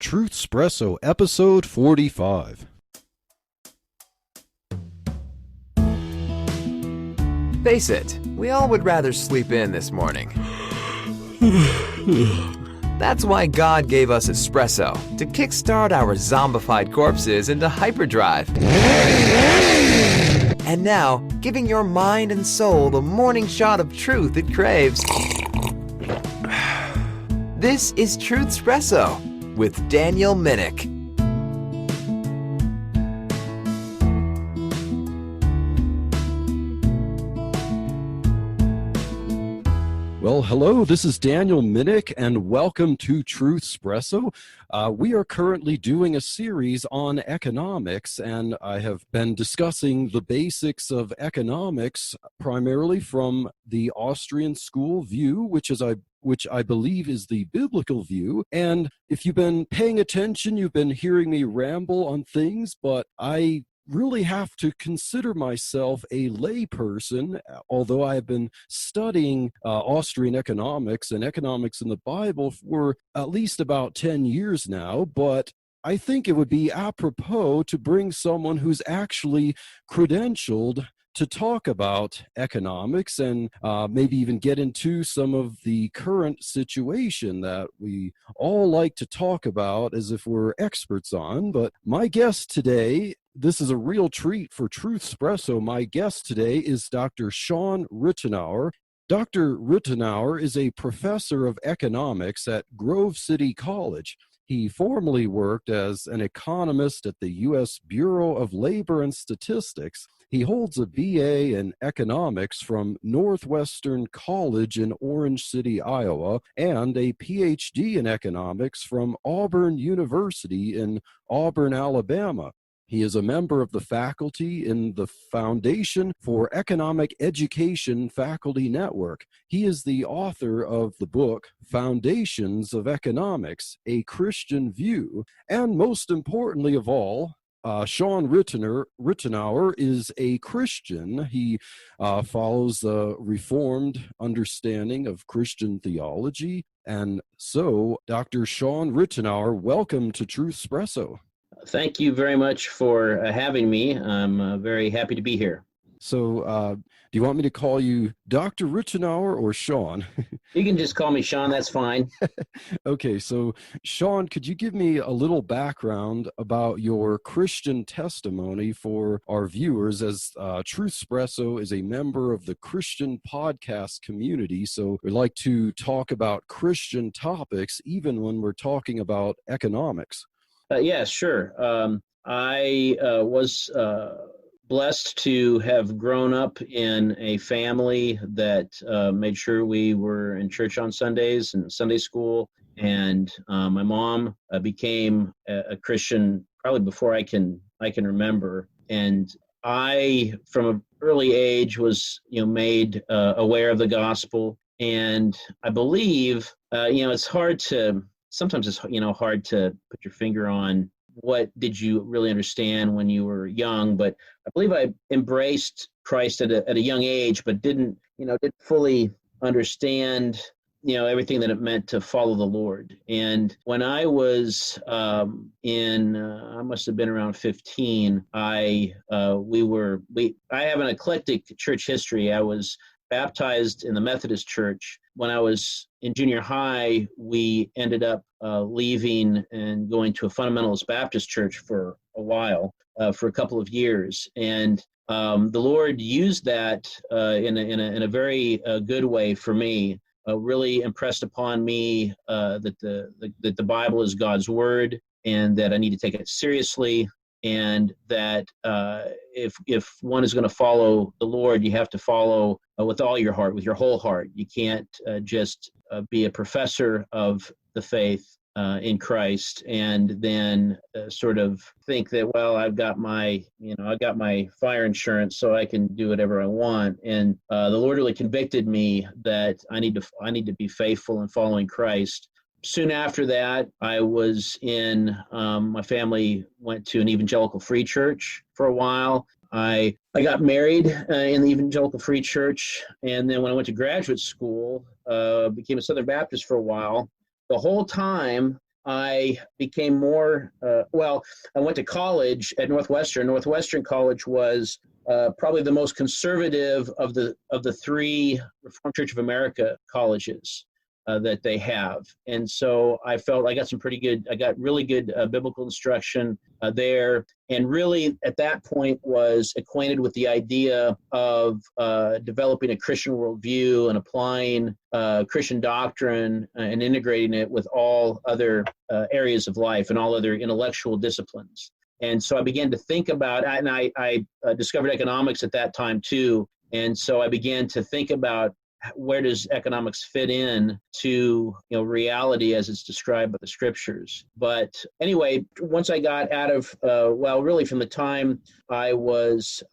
Truthspresso, episode 45. Face it, we all would rather sleep in this morning. That's why God gave us espresso, to kickstart our zombified corpses into hyperdrive. And now, giving your mind and soul the morning shot of truth it craves. This is Truthspresso with Daniel Minnick. Well, hello, this is Daniel Minnick, and welcome to Truthspresso. We are currently doing a series on economics, and I have been discussing the basics of economics primarily from the Austrian School view, which I believe is the biblical view. And if you've been paying attention, you've been hearing me ramble on things, but I really have to consider myself a layperson, although I have been studying Austrian economics and economics in the Bible for at least about 10 years now. But I think it would be apropos to bring someone who's actually credentialed to talk about economics and maybe even get into some of the current situation that we all like to talk about as if we're experts on. But my guest today, this is a real treat for Truthspresso. My guest today is Dr. Shawn Ritenour. Dr. Ritenour is a professor of economics at Grove City College. He formerly worked as an economist at the U.S. Bureau of Labor and Statistics. He holds a BA in economics from Northwestern College in Orange City, Iowa, and a PhD in economics from Auburn University in Auburn, Alabama. He is a member of the faculty in the Foundation for Economic Education Faculty Network. He is the author of the book, Foundations of Economics, A Christian View. And most importantly of all, Shawn Ritenour is a Christian. He follows the Reformed understanding of Christian theology. And so, Dr. Shawn Ritenour, welcome to Truthspresso. Thank you very much for having me. I'm very happy to be here. So, do you want me to call you Dr. Ritenour or Shawn? You can just call me Shawn, that's fine. Okay, so Shawn, could you give me a little background about your Christian testimony for our viewers, as Truthspresso is a member of the Christian podcast community, so we like to talk about Christian topics even when we're talking about economics. Yeah, sure. I was blessed to have grown up in a family that made sure we were in church on Sundays and Sunday school. And my mom became a Christian probably before I can remember. And I, from an early age, was made aware of the gospel. And I believe sometimes it's hard to put your finger on what did you really understand when you were young, but I believe I embraced Christ at a young age, but didn't fully understand everything that it meant to follow the Lord. And when I was I must have been around 15, I have an eclectic church history. I was baptized in the Methodist Church. When I was in junior high, we ended up leaving and going to a fundamentalist Baptist church for a while, for a couple of years. And the Lord used that in a very good way for me. Really impressed upon me that the Bible is God's word, and that I need to take it seriously. And that if one is going to follow the Lord, you have to follow with all your heart, with your whole heart. You can't just be a professor of the faith in Christ and then sort of think that, well, I've got my fire insurance, so I can do whatever I want. And the Lord really convicted me that I need to be faithful in following Christ. Soon after that, I was my family went to an evangelical free church for a while. I got married in the evangelical free church, and then when I went to graduate school, became a Southern Baptist for a while. The whole time I became more, I went to college at Northwestern. Northwestern College was probably the most conservative of the three Reformed Church of America colleges that they have. And so I felt I got really good biblical instruction there. And really at that point was acquainted with the idea of developing a Christian worldview and applying Christian doctrine and integrating it with all other areas of life and all other intellectual disciplines. And so I began to think about, and I discovered economics at that time too. And so I began to think about where does economics fit in to reality as it's described by the scriptures. But anyway, once I got out of, really from the time I was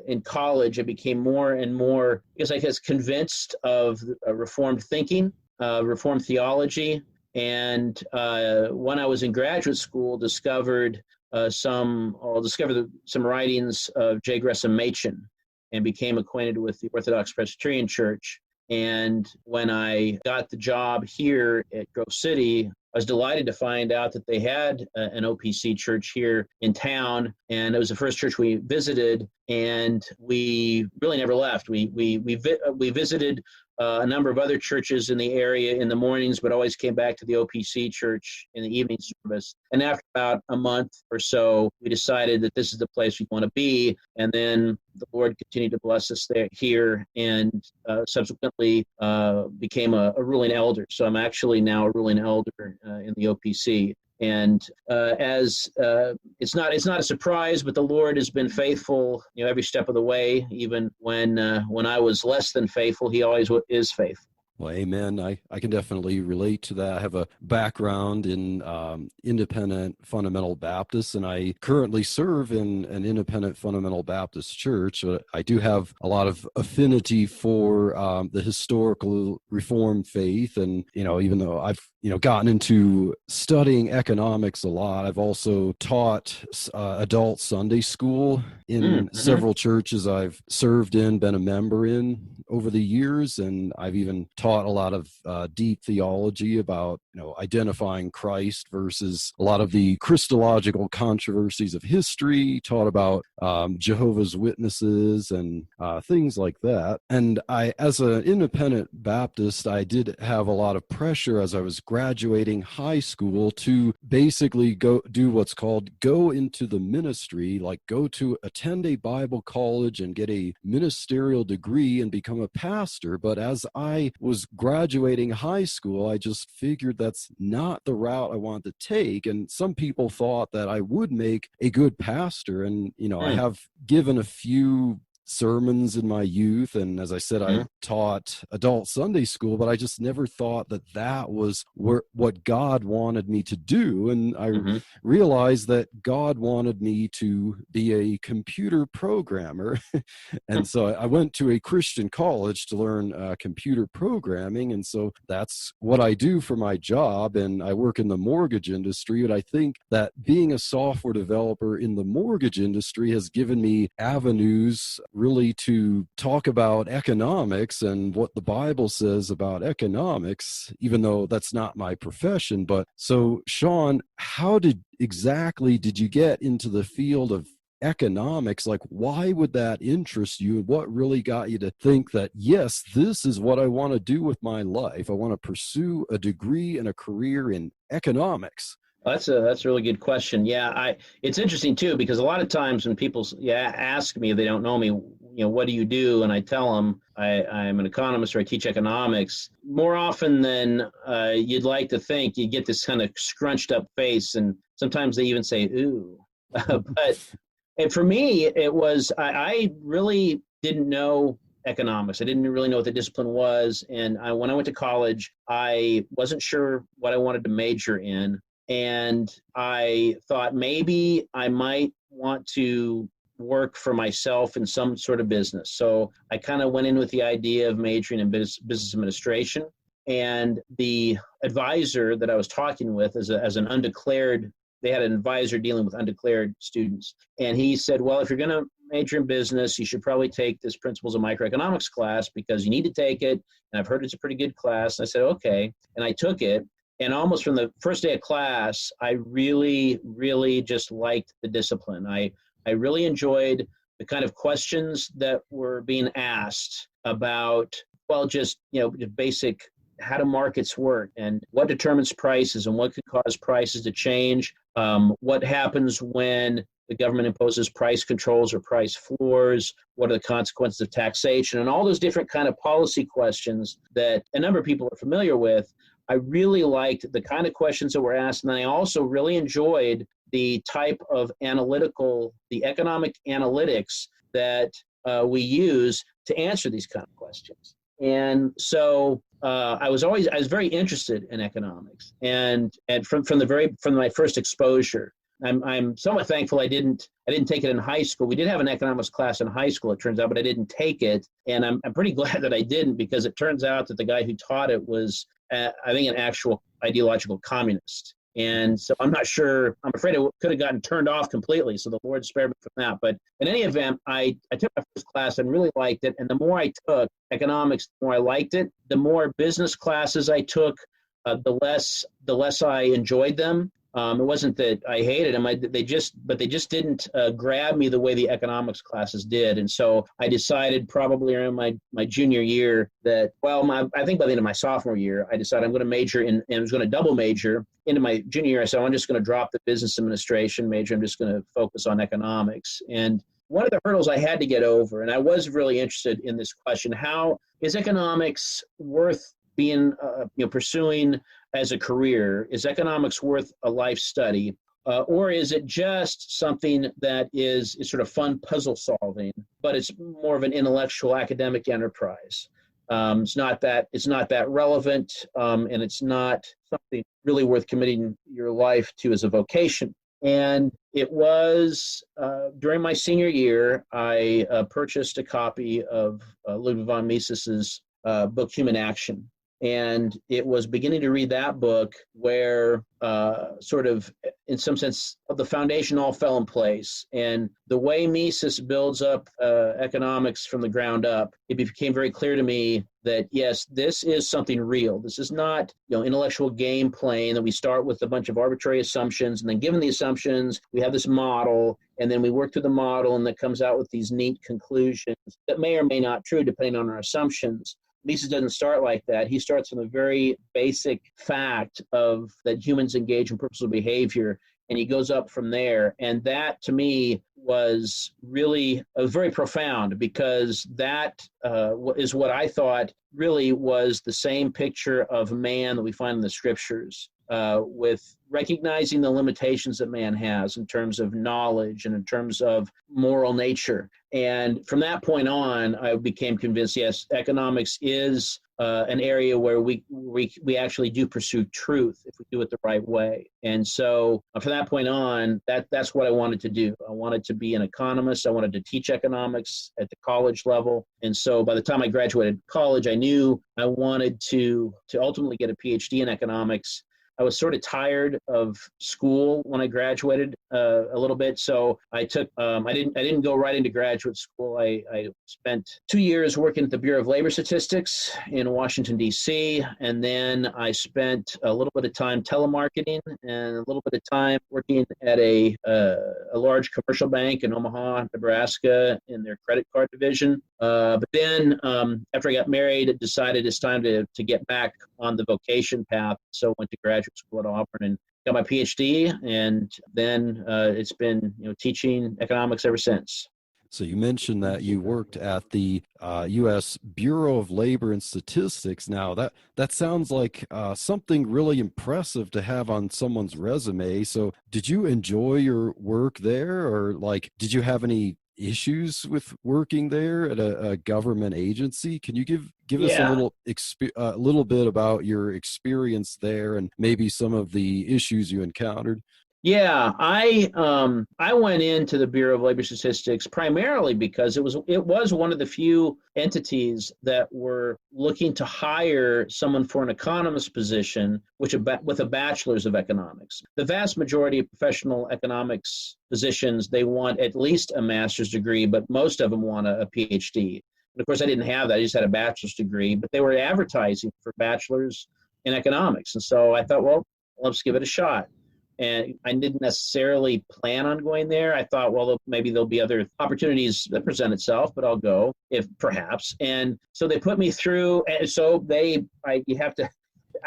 in college, I became more and more, convinced of Reformed thinking, Reformed theology. And when I was in graduate school, discovered some writings of J. Gresham Machen and became acquainted with the Orthodox Presbyterian Church. And when I got the job here at Grove City, I was delighted to find out that they had an OPC church here in town, and it was the first church we visited, and we really never left. We visited a number of other churches in the area in the mornings, but always came back to the OPC church in the evening service. And after about a month or so, we decided that this is the place we want to be. And then the Lord continued to bless us here, and subsequently became a ruling elder. So I'm actually now a ruling elder in the OPC. And it's not a surprise, but the Lord has been faithful, every step of the way. Even when I was less than faithful, He always is faithful. Well, amen. I can definitely relate to that. I have a background in independent fundamental Baptists, and I currently serve in an independent fundamental Baptist church. I do have a lot of affinity for the historical Reformed faith, and even though I've gotten into studying economics a lot, I've also taught adult Sunday school in several churches I've served in, been a member in over the years, and I've even taught a lot of deep theology about identifying Christ versus a lot of the Christological controversies of history, taught about Jehovah's Witnesses and things like that. And I, as an independent Baptist, I did have a lot of pressure as I was graduating high school to basically go into the ministry, like attend a Bible college and get a ministerial degree and become a pastor. But as I was graduating high school, I just figured that's not the route I wanted to take. And some people thought that I would make a good pastor. And, I have given a few sermons in my youth, and as I said, I taught adult Sunday school, but I just never thought that was what God wanted me to do. And I realized that God wanted me to be a computer programmer. And so I went to a Christian college to learn computer programming, and so that's what I do for my job. And I work in the mortgage industry, but I think that being a software developer in the mortgage industry has given me avenues really to talk about economics and what the Bible says about economics, even though that's not my profession. But so, Shawn, how exactly did you get into the field of economics? Like, why would that interest you? And what really got you to think that, yes, this is what I want to do with my life? I want to pursue a degree and a career in economics. That's a really good question. Yeah, it's interesting too, because a lot of times when people ask me if they don't know me, what do you do? And I tell them I'm an economist, or I teach economics. More often than you'd like to think, you get this kind of scrunched up face, and sometimes they even say, ooh. And for me, it was, I really didn't know economics. I didn't really know what the discipline was. And when I went to college, I wasn't sure what I wanted to major in. And I thought maybe I might want to work for myself in some sort of business. So I kind of went in with the idea of majoring in business administration. And the advisor that I was talking with as an undeclared, they had an advisor dealing with undeclared students. And he said, well, if you're going to major in business, you should probably take this Principles of Microeconomics class because you need to take it. And I've heard it's a pretty good class. And I said, okay. And I took it. And almost from the first day of class, I really, really just liked the discipline. I really enjoyed the kind of questions that were being asked about, well, just, basic how do markets work and what determines prices and what could cause prices to change. What happens when the government imposes price controls or price floors? What are the consequences of taxation? And all those different kind of policy questions that a number of people are familiar with. I really liked the kind of questions that were asked, and I also really enjoyed the type of the economic analytics that we use to answer these kind of questions. And so I was very interested in economics, and from my first exposure. I'm somewhat thankful I didn't take it in high school. We did have an economics class in high school, it turns out, but I didn't take it, and I'm pretty glad that I didn't, because it turns out that the guy who taught it was, I think, an actual ideological communist. And so I'm not sure, I'm afraid it could have gotten turned off completely, so the Lord spared me from that. But in any event, I took my first class and really liked it, and the more I took economics, the more I liked it. The more business classes I took, the less I enjoyed them. It wasn't that I hated them, they just didn't grab me the way the economics classes did. And so I decided probably around my junior year that, I think by the end of my sophomore year, I decided I'm going to major and I was going to double major. Into my junior year, I said, I'm just going to drop the business administration major. I'm just going to focus on economics. And one of the hurdles I had to get over, and I was really interested in this question, how is economics worth being, pursuing as a career? Is economics worth a life study? Or is it just something that is sort of fun puzzle solving, but it's more of an intellectual academic enterprise? It's not that relevant, and it's not something really worth committing your life to as a vocation. And it was during my senior year, I purchased a copy of Ludwig von Mises's book, Human Action. And it was beginning to read that book where sort of, in some sense, the foundation all fell in place. And the way Mises builds up economics from the ground up, it became very clear to me that, yes, this is something real. This is not, intellectual game playing that we start with a bunch of arbitrary assumptions, and then given the assumptions, we have this model, and then we work through the model, and that comes out with these neat conclusions that may or may not be true depending on our assumptions. Mises doesn't start like that. He starts from a very basic fact of that humans engage in purposeful behavior, and he goes up from there. And that, to me, was really very profound, because that is what I thought really was the same picture of man that we find in the scriptures, with recognizing the limitations that man has in terms of knowledge and in terms of moral nature. And from that point on, I became convinced, yes, economics is an area where we actually do pursue truth if we do it the right way. And so from that point on, that's what I wanted to do. I wanted to be an economist. I wanted to teach economics at the college level. And so by the time I graduated college, I knew I wanted to ultimately get a PhD in economics. I was sort of tired of school when I graduated a little bit, so I took. I didn't go right into graduate school. I spent 2 years working at the Bureau of Labor Statistics in Washington, D.C., and then I spent a little bit of time telemarketing and a little bit of time working at a large commercial bank in Omaha, Nebraska, in their credit card division. But then after I got married, I decided it's time to get back on the vocation path. So I went to graduate school at Auburn and got my PhD, and then it's been teaching economics ever since. So you mentioned that you worked at the U.S. Bureau of Labor and Statistics. Now that sounds like something really impressive to have on someone's resume. So did you enjoy your work there, or did you have any issues with working there at a government agency? Can you give us a little bit about your experience there and maybe some of the issues you encountered? Yeah, I went into the Bureau of Labor Statistics primarily because it was one of the few entities that were looking to hire someone for an economist position, with a bachelor's of economics. The vast majority of professional economics positions, they want at least a master's degree, but most of them want a PhD. And of course, I didn't have that. I just had a bachelor's degree, but they were advertising for bachelor's in economics. And so I thought, well, let's give it a shot. And I didn't necessarily plan on going there. I thought, well, maybe there'll be other opportunities that present itself, but I'll go if perhaps. And so they put me through. And so I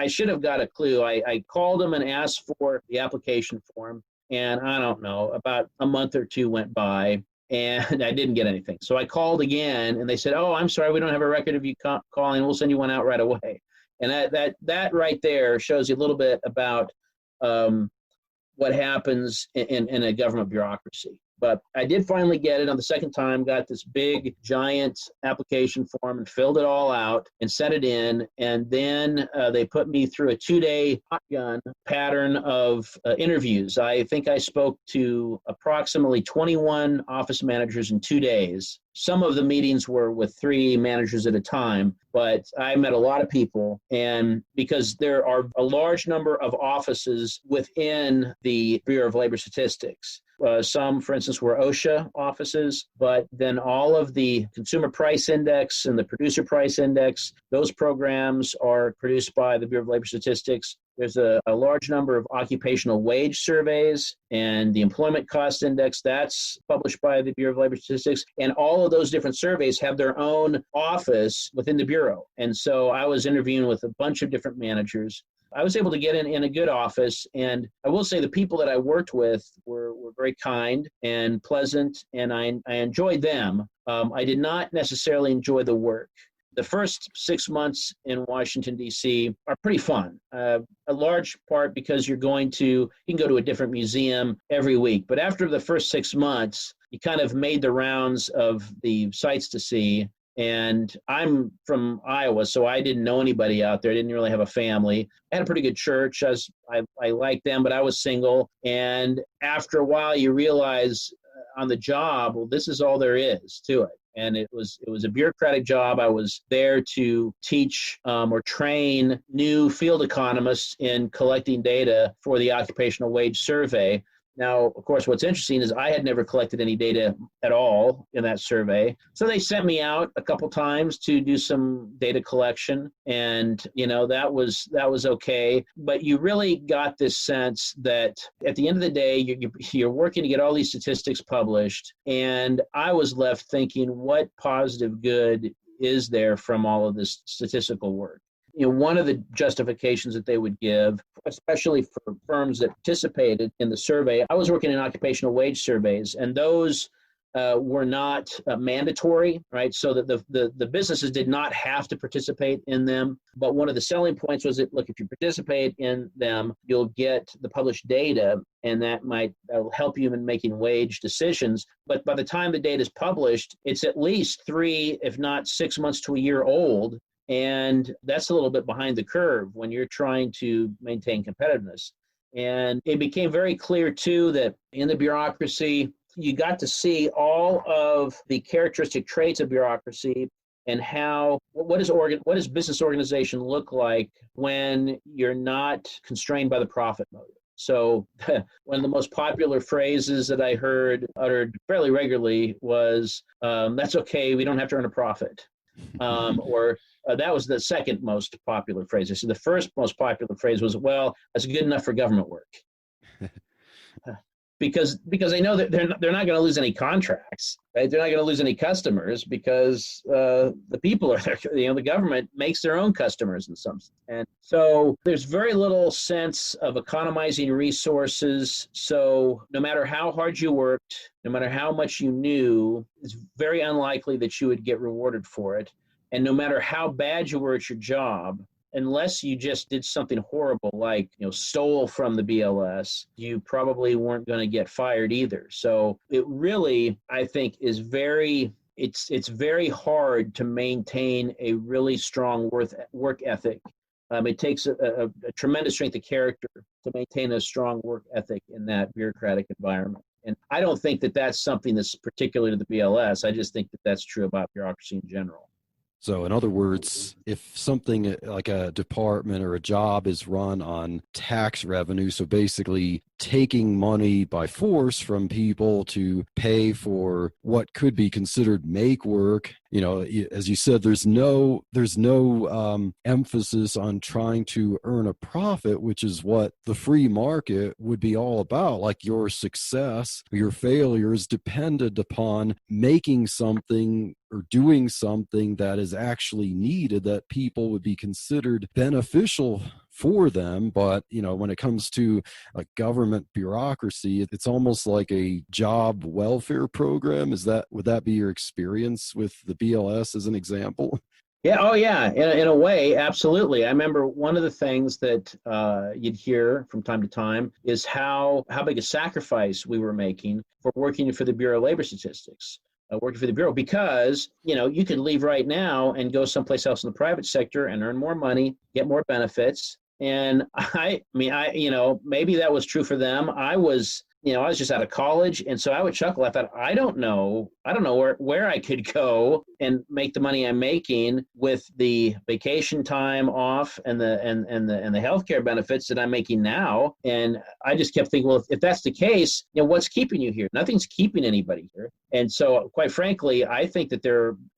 should have got a clue. I called them and asked for the application form. And I don't know, about a month or two went by and I didn't get anything. So I called again and they said, oh, I'm sorry, we don't have a record of you calling. We'll send you one out right away. And that right there shows you a little bit about what happens in a government bureaucracy. But I did finally get it on the second time, got this big, giant application form and filled it all out and sent it in. And then they put me through a 2-day shotgun pattern of interviews. I think I spoke to approximately 21 office managers in 2 days. Some of the meetings were with 3 managers at a time, but I met a lot of people. And because there are a large number of offices within the Bureau of Labor Statistics, some, for instance, were OSHA offices, but then all of the Consumer Price Index and the Producer Price Index, those programs are produced by the Bureau of Labor Statistics. There's a large number of occupational wage surveys, and the Employment Cost Index, that's published by the Bureau of Labor Statistics. And all of those different surveys have their own office within the Bureau. And so I was interviewing with a bunch of different managers. I was able to get in a good office, and I will say the people that I worked with were very kind and pleasant, and I enjoyed them. I did not necessarily enjoy the work. The first 6 months in Washington, D.C. are pretty fun, a large part because you can go to a different museum every week. But after the first 6 months, you kind of made the rounds of the sites to see. And I'm from Iowa, so I didn't know anybody out there. I didn't really have a family. I had a pretty good church. I liked them, but I was single. And after a while, you realize on the job, well, this is all there is to it. And it was a bureaucratic job. I was there to teach or train new field economists in collecting data for the Occupational Wage Survey. Now, of course, what's interesting is I had never collected any data at all in that survey. So they sent me out a couple times to do some data collection. And, that was okay. But you really got this sense that at the end of the day, you're working to get all these statistics published. And I was left thinking, what positive good is there from all of this statistical work? One of the justifications that they would give, especially for firms that participated in the survey, I was working in occupational wage surveys, and those were not mandatory, right? So that the businesses did not have to participate in them. But one of the selling points was that, look, if you participate in them, you'll get the published data, and that'll help you in making wage decisions. But by the time the data is published, it's at least 3, if not 6 months to a year old. And that's a little bit behind the curve when you're trying to maintain competitiveness. And it became very clear, too, that in the bureaucracy, you got to see all of the characteristic traits of bureaucracy and what does business organization look like when you're not constrained by the profit motive. So one of the most popular phrases that I heard uttered fairly regularly was, that's okay, we don't have to earn a profit. That was the second most popular phrase. So the first most popular phrase was, well, that's good enough for government work. Because they know that they're not going to lose any contracts, right? They're not going to lose any customers because the people are there. The government makes their own customers in some sense. And so there's very little sense of economizing resources. So no matter how hard you worked, no matter how much you knew, it's very unlikely that you would get rewarded for it. And no matter how bad you were at your job, unless you just did something horrible like stole from the BLS, you probably weren't going to get fired either. So it really, I think, is it's very hard to maintain a really strong work ethic. It takes a tremendous strength of character to maintain a strong work ethic in that bureaucratic environment. And I don't think that that's something that's particular to the BLS. I just think that that's true about bureaucracy in general. So in other words, if something like a department or a job is run on tax revenue, so basically taking money by force from people to pay for what could be considered make work. As you said, there's no emphasis on trying to earn a profit, which is what the free market would be all about. Like your success, your failure is dependent upon making something or doing something that is actually needed, that people would be considered beneficial for them. But when it comes to a government bureaucracy, it's almost like a job welfare program. Would that be your experience with the BLS as an example? Yeah. Oh, yeah. In a way, absolutely. I remember one of the things that you'd hear from time to time is how big a sacrifice we were making for working for the Bureau of Labor Statistics. Working for the Bureau, because you could leave right now and go someplace else in the private sector and earn more money, get more benefits. And I mean, maybe that was true for them. I was just out of college, and so I would chuckle. I thought, I don't know where I could go and make the money I'm making with the vacation time off and the healthcare benefits that I'm making now. And I just kept thinking, well, if that's the case, what's keeping you here? Nothing's keeping anybody here. And so, quite frankly, I think that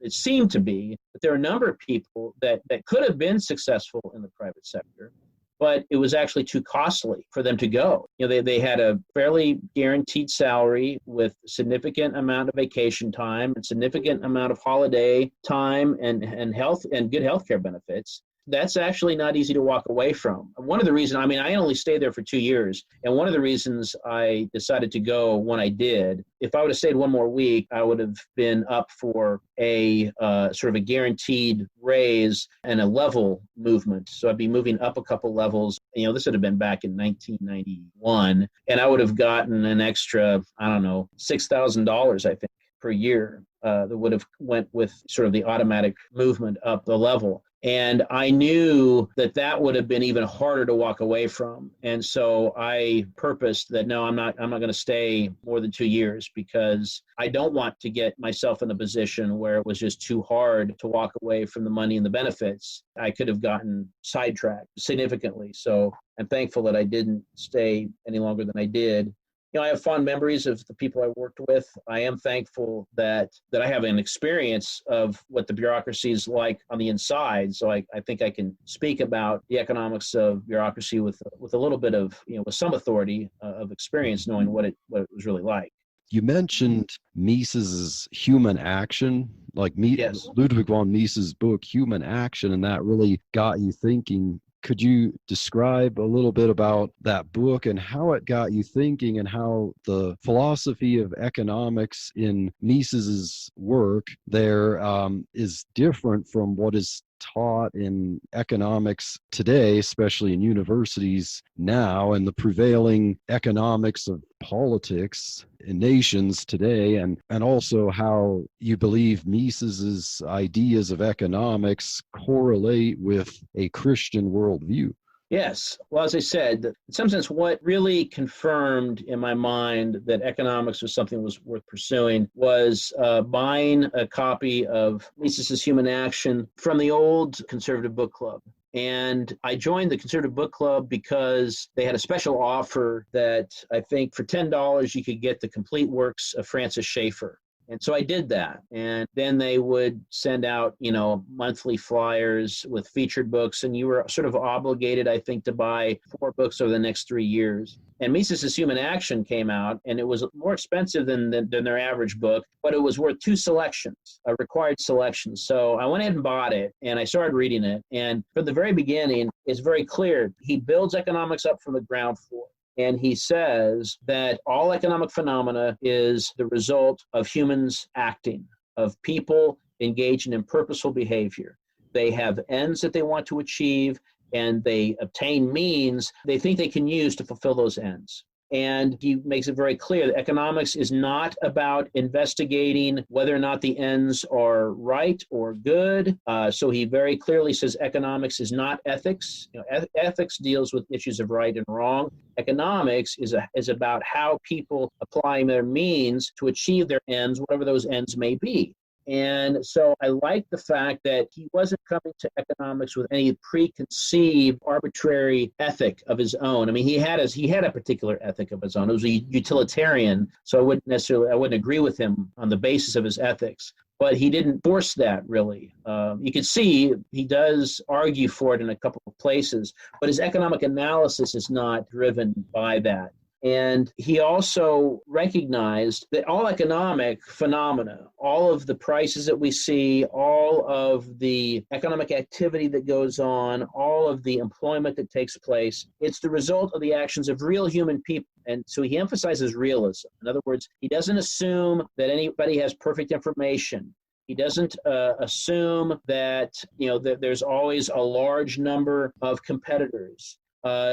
it seemed to be that there are a number of people that could have been successful in the private sector, but it was actually too costly for them to go. They had a fairly guaranteed salary with significant amount of vacation time and significant amount of holiday time and health and good healthcare benefits. That's actually not easy to walk away from. One of the reasons, I only stayed there for 2 years, and one of the reasons I decided to go when I did, if I would have stayed one more week, I would have been up for a sort of a guaranteed raise and a level movement. So I'd be moving up a couple levels. This would have been back in 1991, and I would have gotten an extra, $6,000, I think, per year that would have went with sort of the automatic movement up the level. And I knew that would have been even harder to walk away from. And so I purposed that, no, I'm not going to stay more than 2 years, because I don't want to get myself in a position where it was just too hard to walk away from the money and the benefits. I could have gotten sidetracked significantly. So I'm thankful that I didn't stay any longer than I did. I have fond memories of the people I worked with. I am thankful that I have an experience of what the bureaucracy is like on the inside. So I think I can speak about the economics of bureaucracy with a little bit of, with some authority of experience, knowing what it was really like. You mentioned Mises's Human Action, Yes. Ludwig von Mises' book, Human Action, and that really got you thinking. Could you describe a little bit about that book and how it got you thinking, and how the philosophy of economics in Mises's work there is different from what is taught in economics today, especially in universities now, and the prevailing economics of politics in nations today, and also how you believe Mises's ideas of economics correlate with a Christian worldview? Yes. Well, as I said, in some sense, what really confirmed in my mind that economics was something that was worth pursuing was buying a copy of Mises' Human Action from the old conservative book club. And I joined the conservative book club because they had a special offer that I think for $10 you could get the complete works of Francis Schaeffer. And so I did that. And then they would send out, monthly flyers with featured books. And you were sort of obligated, I think, to buy 4 books over the next 3 years. And Mises' Human Action came out, and it was more expensive than their average book, but it was worth 2 selections, a required selection. So I went ahead and bought it, and I started reading it. And from the very beginning, it's very clear. He builds economics up from the ground floor. And he says that all economic phenomena is the result of humans acting, of people engaging in purposeful behavior. They have ends that they want to achieve, and they obtain means they think they can use to fulfill those ends. And he makes it very clear that economics is not about investigating whether or not the ends are right or good. So he very clearly says economics is not ethics. Ethics deals with issues of right and wrong. Economics is about how people apply their means to achieve their ends, whatever those ends may be. And so I like the fact that he wasn't coming to economics with any preconceived arbitrary ethic of his own. I mean, he had a particular ethic of his own. It was a utilitarian, so I wouldn't agree with him on the basis of his ethics. But he didn't force that, really. You can see he does argue for it in a couple of places, but his economic analysis is not driven by that. And he also recognized that all economic phenomena, all of the prices that we see, all of the economic activity that goes on, all of the employment that takes place, it's the result of the actions of real human people. And so he emphasizes realism. In other words, he doesn't assume that anybody has perfect information. He doesn't assume that, that there's always a large number of competitors.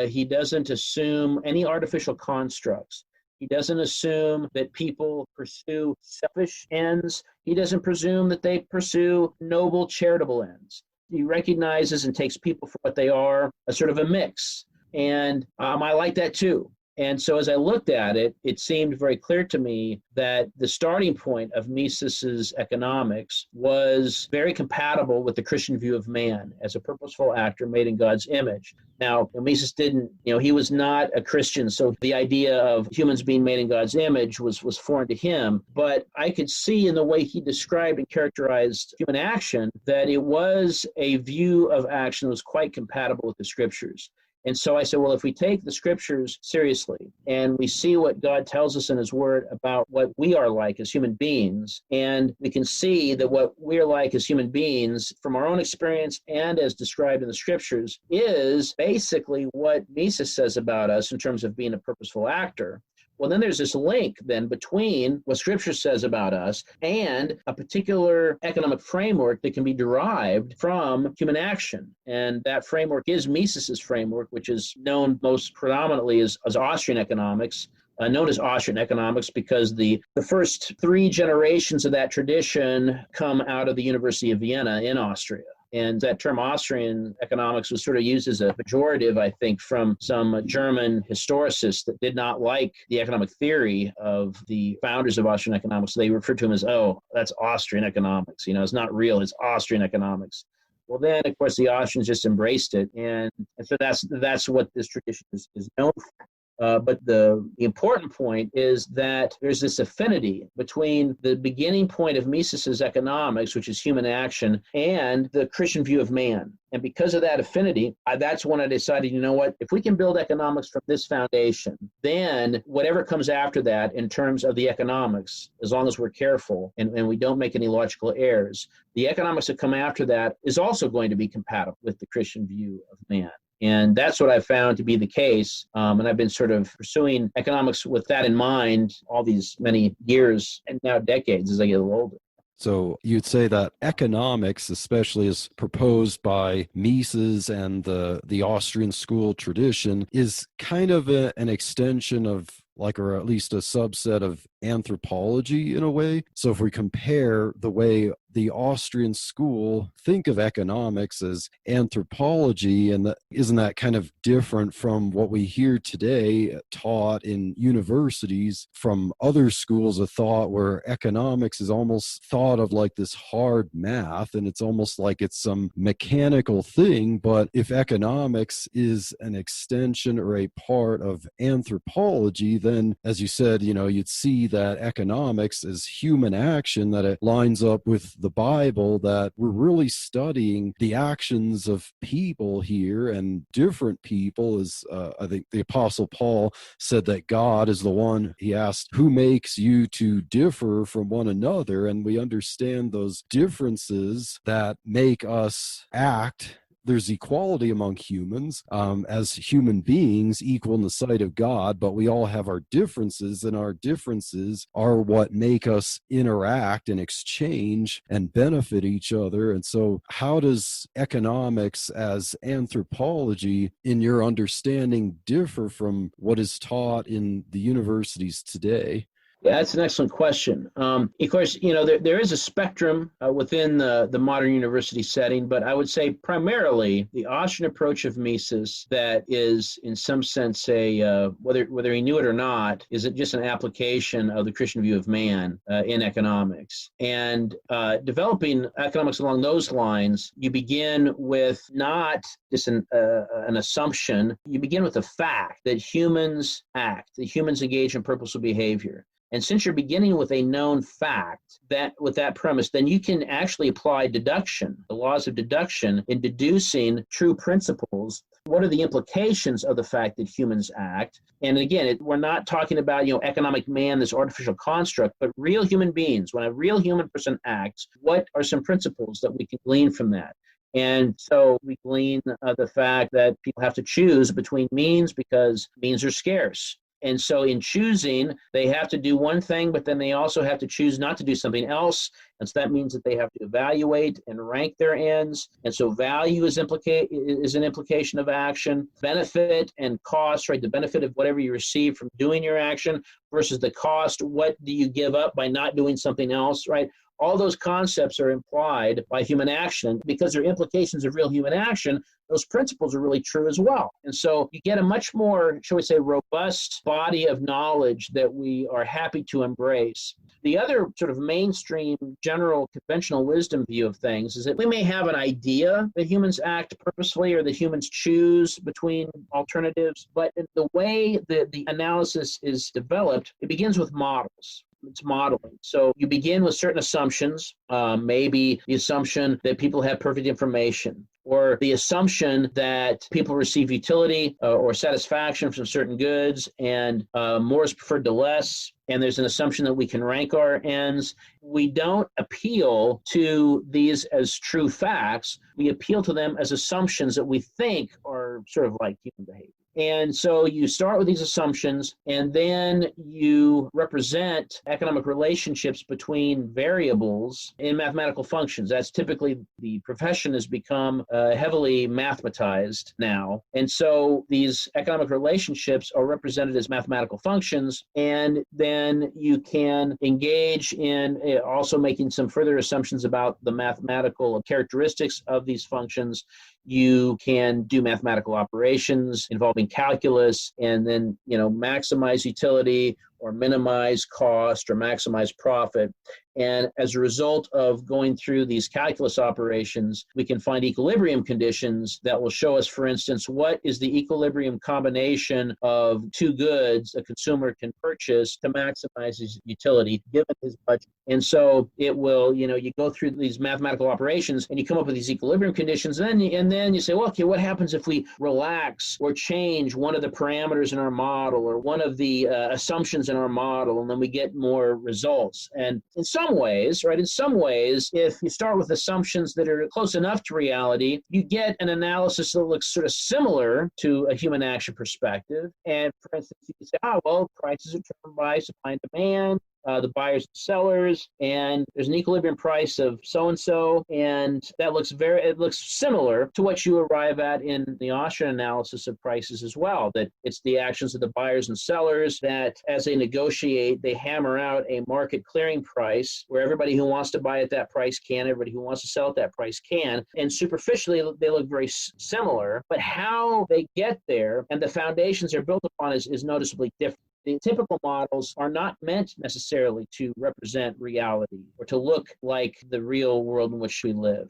He doesn't assume any artificial constructs. He doesn't assume that people pursue selfish ends. He doesn't presume that they pursue noble charitable ends. He recognizes and takes people for what they are, a sort of a mix. And I like that too. And so as I looked at it, it seemed very clear to me that the starting point of Mises's economics was very compatible with the Christian view of man as a purposeful actor made in God's image. Now, Mises didn't, he was not a Christian, so the idea of humans being made in God's image was foreign to him. But I could see in the way he described and characterized human action that it was a view of action that was quite compatible with the scriptures. And so I said, well, if we take the scriptures seriously and we see what God tells us in his word about what we are like as human beings, and we can see that what we're like as human beings from our own experience and as described in the scriptures is basically what Mises says about us in terms of being a purposeful actor. Well, then there's this link then between what Scripture says about us and a particular economic framework that can be derived from human action. And that framework is Mises's framework, which is known most predominantly as Austrian economics. Known as Austrian economics because the first 3 generations of that tradition come out of the University of Vienna in Austria. And that term Austrian economics was sort of used as a pejorative, I think, from some German historicists that did not like the economic theory of the founders of Austrian economics. So they referred to him as, oh, that's Austrian economics. It's not real, it's Austrian economics. Well, then, of course, the Austrians just embraced it. And so that's what this tradition is known for. But the important point is that there's this affinity between the beginning point of Mises's economics, which is human action, and the Christian view of man. And because of that affinity, that's when I decided, if we can build economics from this foundation, then whatever comes after that in terms of the economics, as long as we're careful and we don't make any logical errors, the economics that come after that is also going to be compatible with the Christian view of man. And that's what I've found to be the case. And I've been sort of pursuing economics with that in mind all these many years and now decades as I get a little older. So you'd say that economics, especially as proposed by Mises and the Austrian school tradition, is kind of an extension of or at least a subset of anthropology in a way. So if we compare the way the Austrian school think of economics as anthropology, and isn't that kind of different from what we hear today taught in universities from other schools of thought, where economics is almost thought of like this hard math, and it's almost like it's some mechanical thing. But if economics is an extension or a part of anthropology, then, as you said, you'd see that economics is human action, that it lines up with the Bible, that we're really studying the actions of people here, and different people. As I think the Apostle Paul said that God is the one, he asked, who makes you to differ from one another? And we understand those differences that make us act. There's equality among humans as human beings, equal in the sight of God, but we all have our differences, and our differences are what make us interact and exchange and benefit each other. And so how does economics as anthropology, in your understanding, differ from what is taught in the universities today? Yeah, that's an excellent question. Of course, there is a spectrum within the modern university setting, but I would say primarily the Austrian approach of Mises that is, in some sense, whether he knew it or not, is it just an application of the Christian view of man in economics. And developing economics along those lines, you begin with not just an assumption. You begin with the fact that humans act, that humans engage in purposeful behavior. And since you're beginning with a known fact, that with that premise, then you can actually apply deduction, the laws of deduction, in deducing true principles. What are the implications of the fact that humans act? And again, we're not talking about economic man, this artificial construct, but real human beings. When a real human person acts, what are some principles that we can glean from that? And so we glean the fact that people have to choose between means because means are scarce. And so in choosing, they have to do one thing, but then they also have to choose not to do something else. And so that means that they have to evaluate and rank their ends. And so value is an implication of action. Benefit and cost, right? The benefit of whatever you receive from doing your action versus the cost. What do you give up by not doing something else, right? All those concepts are implied by human action. Because they're implications of real human action, those principles are really true as well. And so you get a much more, shall we say, robust body of knowledge that we are happy to embrace. The other sort of mainstream, general, conventional wisdom view of things is that we may have an idea that humans act purposefully or that humans choose between alternatives, but the way that the analysis is developed, it begins with models. It's modeling. So you begin with certain assumptions, maybe the assumption that people have perfect information, or the assumption that people receive utility or satisfaction from certain goods, and more is preferred to less. And there's an assumption that we can rank our ends. We don't appeal to these as true facts. We appeal to them as assumptions that we think are sort of like human behavior. And so you start with these assumptions, and then you represent economic relationships between variables in mathematical functions. That's typically, the profession has become heavily mathematized now. And so these economic relationships are represented as mathematical functions, and then you can engage in also making some further assumptions about the mathematical characteristics of these functions. You can do mathematical operations involving calculus and then, maximize utility or minimize cost or maximize profit. And as a result of going through these calculus operations, we can find equilibrium conditions that will show us, for instance, what is the equilibrium combination of two goods a consumer can purchase to maximize his utility given his budget. And so it will, you go through these mathematical operations and you come up with these equilibrium conditions, and then you say, well, okay, what happens if we relax or change one of the parameters in our model or one of the assumptions in our model, and then we get more results. And in some ways, if you start with assumptions that are close enough to reality, you get an analysis that looks sort of similar to a human action perspective. And for instance, you can say, prices are driven by supply and demand, the buyers and sellers, and there's an equilibrium price of so-and-so, and that looks similar to what you arrive at in the Austrian analysis of prices as well, that it's the actions of the buyers and sellers that as they negotiate, they hammer out a market clearing price where everybody who wants to buy at that price can, everybody who wants to sell at that price can, and superficially they look very similar, but how they get there and the foundations they're built upon is noticeably different. The typical models are not meant necessarily to represent reality or to look like the real world in which we live.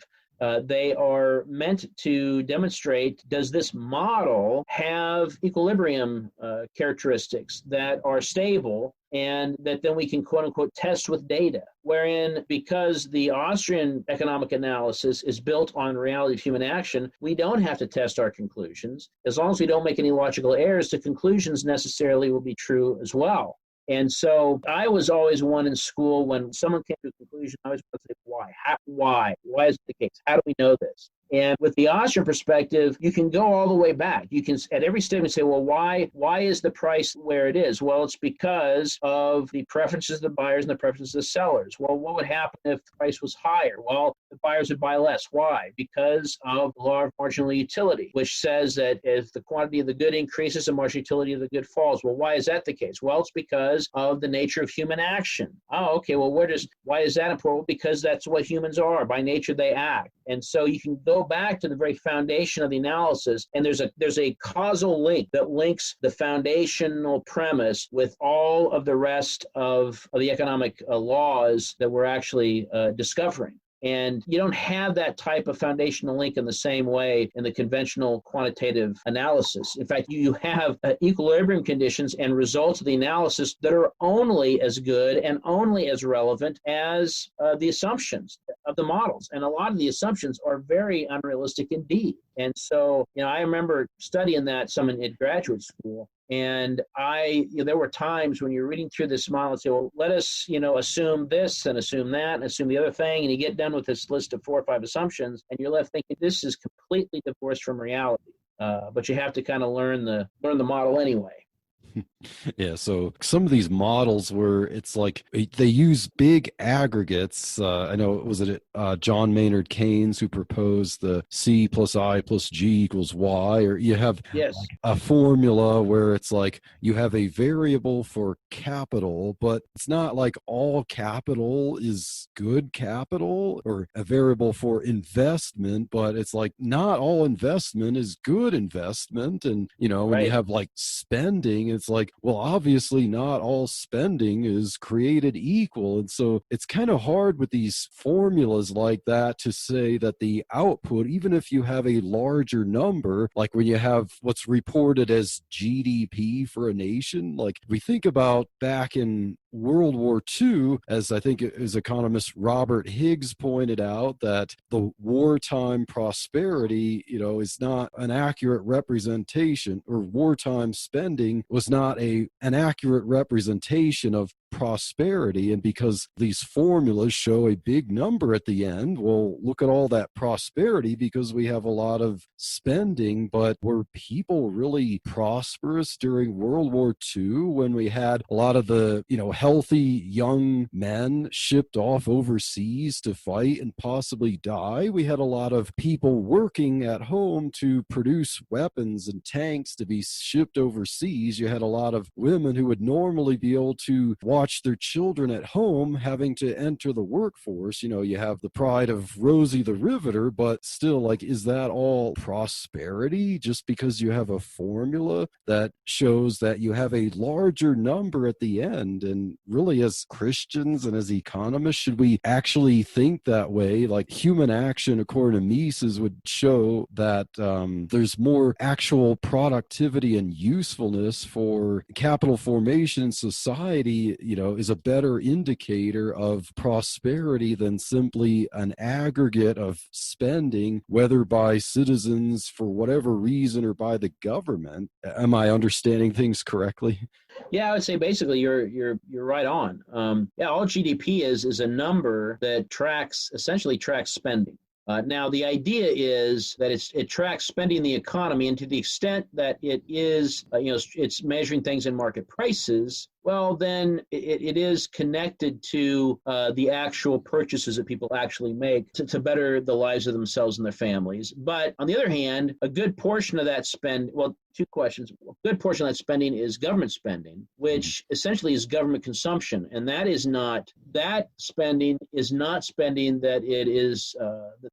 They are meant to demonstrate, does this model have equilibrium characteristics that are stable and that then we can quote unquote test with data, wherein because the Austrian economic analysis is built on reality of human action, we don't have to test our conclusions. As long as we don't make any logical errors, the conclusions necessarily will be true as well. And so I was always one in school when someone came to a conclusion, I always wanted to say, why? Why is it the case? How do we know this? And with the Austrian perspective, you can go all the way back. You can, at every statement, say, well, why is the price where it is? Well, it's because of the preferences of the buyers and the preferences of the sellers. Well, what would happen if the price was higher? Well, the buyers would buy less. Why? Because of the law of marginal utility, which says that if the quantity of the good increases, the marginal utility of the good falls. Well, why is that the case? Well, it's because of the nature of human action. Oh, okay. Well, why is that important? Because that's what humans are. By nature, they act. And so you can go back to the very foundation of the analysis, and there's a causal link that links the foundational premise with all of the rest of the economic laws that we're actually discovering. And you don't have that type of foundational link in the same way in the conventional quantitative analysis. In fact, you have equilibrium conditions and results of the analysis that are only as good and only as relevant as the assumptions of the models. And a lot of the assumptions are very unrealistic indeed. And so, I remember studying that some in graduate school. And there were times when you're reading through this model and say, well, let us, assume this and assume that and assume the other thing. And you get done with this list of 4 or 5 assumptions and you're left thinking this is completely divorced from reality. But you have to kind of learn the model anyway. Yeah, so some of these models where it's like they use big aggregates. I know, was it John Maynard Keynes who proposed the C plus I plus G equals Y, or you have Yes. like a formula where it's like you have a variable for capital, but it's not like all capital is good capital, or a variable for investment, but it's like not all investment is good investment. And, when you have like spending, it's like, well, obviously not all spending is created equal. And so it's kind of hard with these formulas like that to say that the output, even if you have a larger number, like when you have what's reported as GDP for a nation, like we think about back in World War II, as I think as economist Robert Higgs pointed out, that the wartime prosperity, is not an accurate representation, or wartime spending was not an accurate representation of prosperity. And because these formulas show a big number at the end, well, look at all that prosperity because we have a lot of spending. But were people really prosperous during World War II when we had a lot of the, healthy young men shipped off overseas to fight and possibly die? We had a lot of people working at home to produce weapons and tanks to be shipped overseas. You had a lot of women who would normally be able to watch their children at home having to enter the workforce. You have the pride of Rosie the Riveter, but still, like, is that all prosperity just because you have a formula that shows that you have a larger number at the end? And really, as Christians and as economists, should we actually think that way? Like, human action, according to Mises, would show that there's more actual productivity and usefulness for capital formation in society, is a better indicator of prosperity than simply an aggregate of spending, whether by citizens for whatever reason or by the government. Am I understanding things correctly? Yeah, I would say basically you're right on. All GDP is a number that essentially tracks spending. Now, the idea is that it tracks spending in the economy, and to the extent that it is, it's measuring things in market prices. Well, then it is connected to the actual purchases that people actually make to better the lives of themselves and their families. But on the other hand, a good portion of that two questions. A good portion of that spending is government spending, which essentially is government consumption. And that spending is not spending that it is,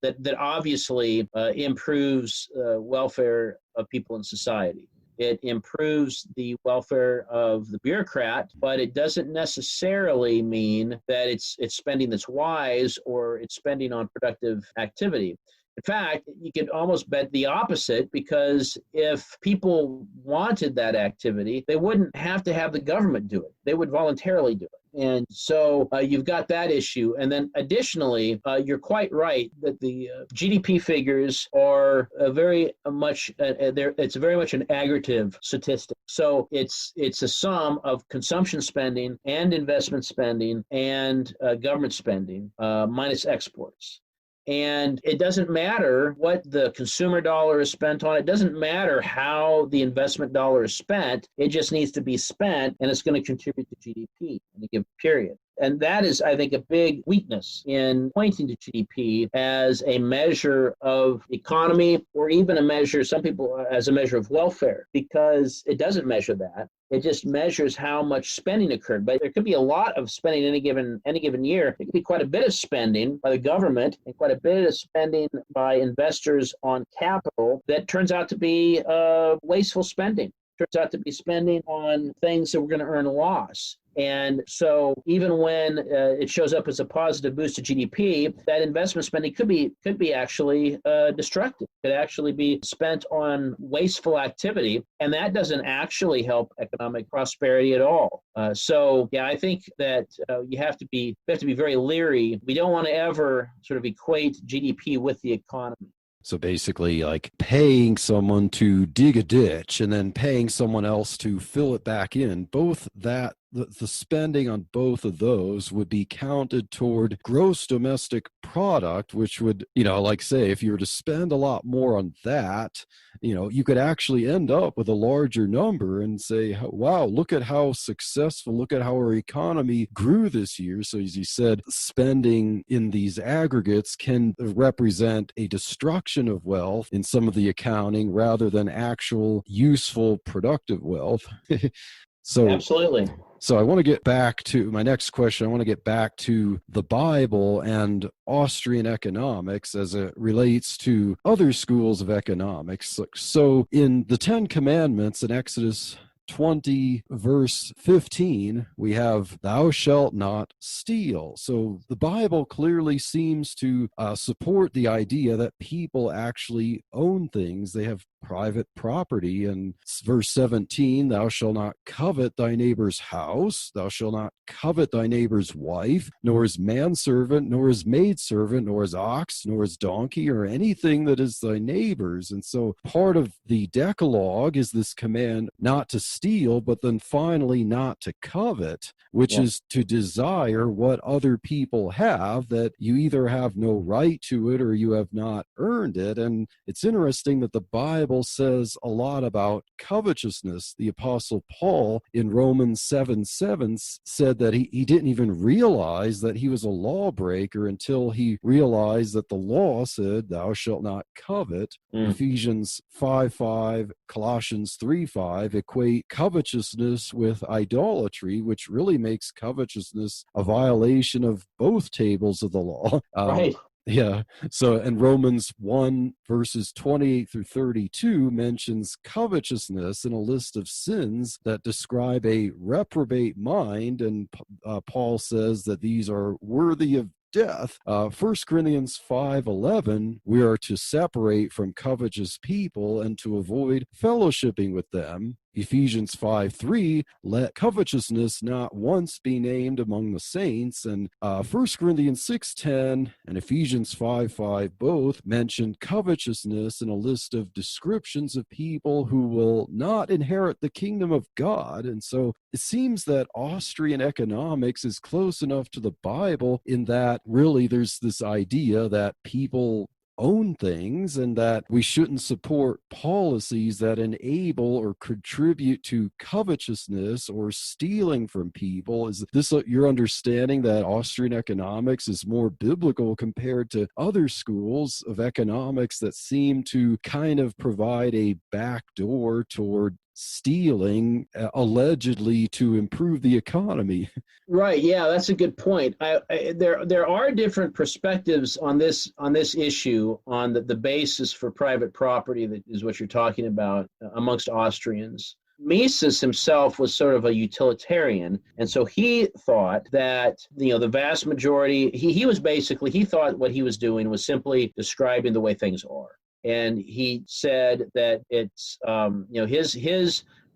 that obviously improves welfare of people in society. It improves the welfare of the bureaucrat, but it doesn't necessarily mean that it's spending that's wise or it's spending on productive activity. In fact, you could almost bet the opposite, because if people wanted that activity, they wouldn't have to have the government do it. They would voluntarily do it. And so you've got that issue. And then additionally, you're quite right that the GDP figures are very much, it's very much an aggregative statistic. So it's a sum of consumption spending and investment spending and government spending minus exports. And it doesn't matter what the consumer dollar is spent on. It doesn't matter how the investment dollar is spent. It just needs to be spent, and it's going to contribute to GDP in a given period. And that is, I think, a big weakness in pointing to GDP as a measure of economy, or even a measure, some people, as a measure of welfare, because it doesn't measure that. It just measures how much spending occurred. But there could be a lot of spending any given year. There could be quite a bit of spending by the government and quite a bit of spending by investors on capital that turns out to be wasteful spending. Turns out to be spending on things that we're going to earn a loss. And so even when it shows up as a positive boost to GDP, that investment spending could be actually destructive. Could actually be spent on wasteful activity, and that doesn't actually help economic prosperity at all. So yeah, I think that we have to be very leery. We don't want to ever sort of equate GDP with the economy. So basically, like paying someone to dig a ditch and then paying someone else to fill it back in, the spending on both of those would be counted toward gross domestic product, which would, like say, if you were to spend a lot more on that, you could actually end up with a larger number and say, wow, look at how successful, look at how our economy grew this year. So as you said, spending in these aggregates can represent a destruction of wealth in some of the accounting rather than actual useful, productive wealth. Absolutely. So I want to get back to my next question. I want to get back to the Bible and Austrian economics as it relates to other schools of economics. So in the 10 Commandments in Exodus 20 verse 15, we have thou shalt not steal. So the Bible clearly seems to support the idea that people actually own things. They have private property. And verse 17, thou shalt not covet thy neighbor's house, thou shalt not covet thy neighbor's wife, nor his manservant, nor his maidservant, nor his ox, nor his donkey, or anything that is thy neighbor's. And so part of the Decalogue is this command not to steal, but then finally not to covet, which is to desire what other people have, that you either have no right to it or you have not earned it. And it's interesting that the Bible says a lot about covetousness. The Apostle Paul in Romans 7:7 said that he didn't even realize that he was a lawbreaker until he realized that the law said, thou shalt not covet. Ephesians 5:5, Colossians 3:5 equate covetousness with idolatry, which really makes covetousness a violation of both tables of the law. Right. Yeah. So, and Romans 1 verses 28 through 32 mentions covetousness in a list of sins that describe a reprobate mind. And Paul says that these are worthy of death. 1 Corinthians 5:11, we are to separate from covetous people and to avoid fellowshipping with them. Ephesians 5:3, let covetousness not once be named among the saints. And 1 Corinthians 6:10 and Ephesians 5:5 both mention covetousness in a list of descriptions of people who will not inherit the kingdom of God. And so it seems that Austrian economics is close enough to the Bible in that really there's this idea that people own things and that we shouldn't support policies that enable or contribute to covetousness or stealing from people. Is this your understanding that Austrian economics is more biblical compared to other schools of economics that seem to kind of provide a back door toward stealing allegedly to improve the economy? Right. Yeah, that's a good point. There are different perspectives on this issue, on the basis for private property, that is what you're talking about, amongst Austrians. Mises himself was sort of a utilitarian, and so he thought that the vast majority. He thought what he was doing was simply describing the way things are. And he said that it's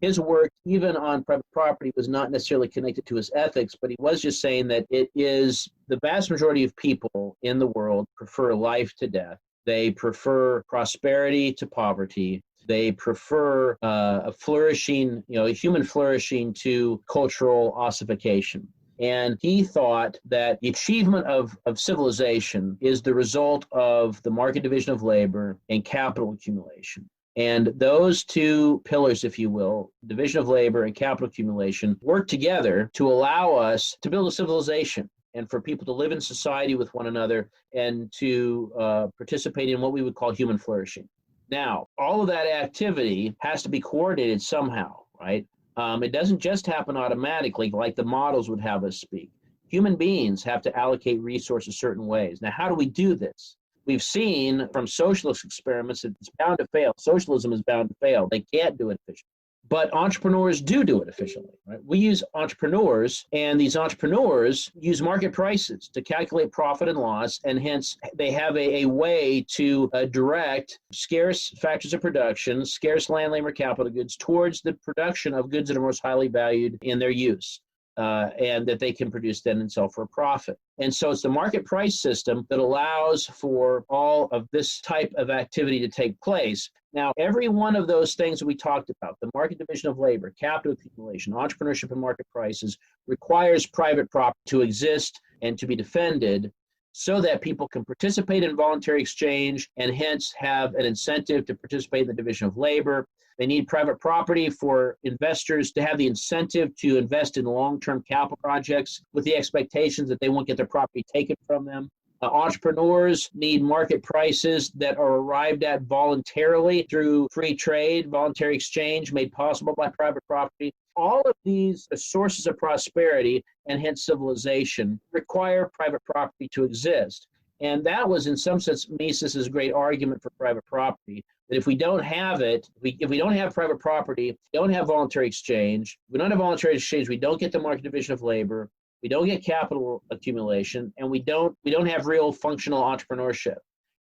his work, even on private property, was not necessarily connected to his ethics, but he was just saying that it is the vast majority of people in the world prefer life to death. They prefer prosperity to poverty. They prefer a flourishing, human flourishing to cultural ossification. And he thought that the achievement of civilization is the result of the market division of labor and capital accumulation. And those two pillars, if you will, division of labor and capital accumulation, work together to allow us to build a civilization and for people to live in society with one another and to participate in what we would call human flourishing. Now, all of that activity has to be coordinated somehow, right? It doesn't just happen automatically like the models would have us speak. Human beings have to allocate resources certain ways. Now, how do we do this? We've seen from socialist experiments that it's bound to fail. Socialism is bound to fail. They can't do it efficiently. But entrepreneurs do it efficiently. Right? We use entrepreneurs, and these entrepreneurs use market prices to calculate profit and loss, and hence they have a way to direct scarce factors of production, scarce land, labor, capital goods towards the production of goods that are most highly valued in their use. And that they can produce then and sell for a profit. And so it's the market price system that allows for all of this type of activity to take place. Now, every one of those things that we talked about, the market division of labor, capital accumulation, entrepreneurship, and market prices, requires private property to exist and to be defended so that people can participate in voluntary exchange and hence have an incentive to participate in the division of labor. They need private property for investors to have the incentive to invest in long-term capital projects with the expectations that they won't get their property taken from them. Entrepreneurs need market prices that are arrived at voluntarily through free trade, voluntary exchange made possible by private property. All of these sources of prosperity and hence civilization require private property to exist. And that was, in some sense, Mises's great argument for private property, that if we don't have it, if we don't have private property, don't have voluntary exchange, we don't have voluntary exchange, we don't get the market division of labor, we don't get capital accumulation, and we don't have real functional entrepreneurship.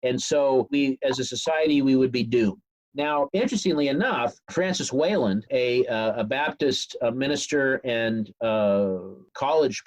And so we, as a society, we would be doomed. Now, interestingly enough, Francis Wayland, a Baptist minister and college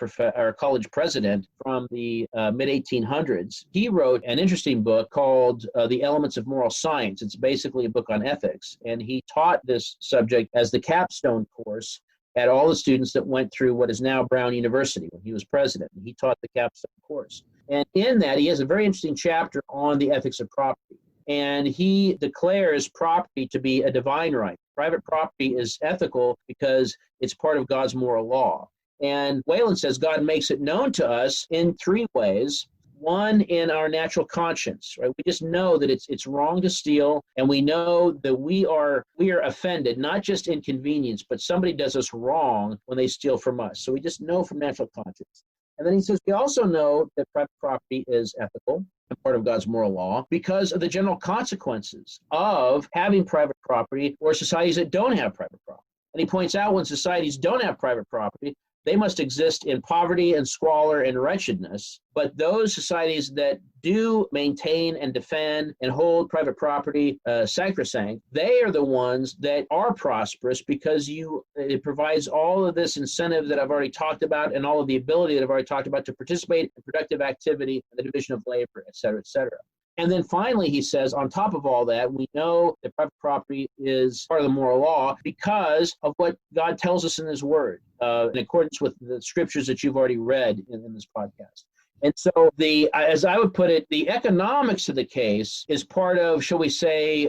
president from the mid-1800s, he wrote an interesting book called The Elements of Moral Science. It's basically a book on ethics, and he taught this subject as the capstone course at all the students that went through what is now Brown University when he was president. And he taught the capstone course. And in that, he has a very interesting chapter on the ethics of property. And he declares property to be a divine right. Private property is ethical because it's part of God's moral law. And Wayland says God makes it known to us in three ways. One, in our natural conscience, right? We just know that it's wrong to steal, and we know that we are offended, not just inconvenience, but somebody does us wrong when they steal from us. So we just know from natural conscience. And then he says, we also know that private property is ethical and part of God's moral law because of the general consequences of having private property or societies that don't have private property. And he points out when societies don't have private property, they must exist in poverty and squalor and wretchedness. But those societies that do maintain and defend and hold private property sacrosanct, they are the ones that are prosperous because it provides all of this incentive that I've already talked about and all of the ability that I've already talked about to participate in productive activity, the division of labor, et cetera, et cetera. And then finally, he says, on top of all that, we know that private property is part of the moral law because of what God tells us in his word, in accordance with the scriptures that you've already read in this podcast. And so as I would put it, the economics of the case is part of, shall we say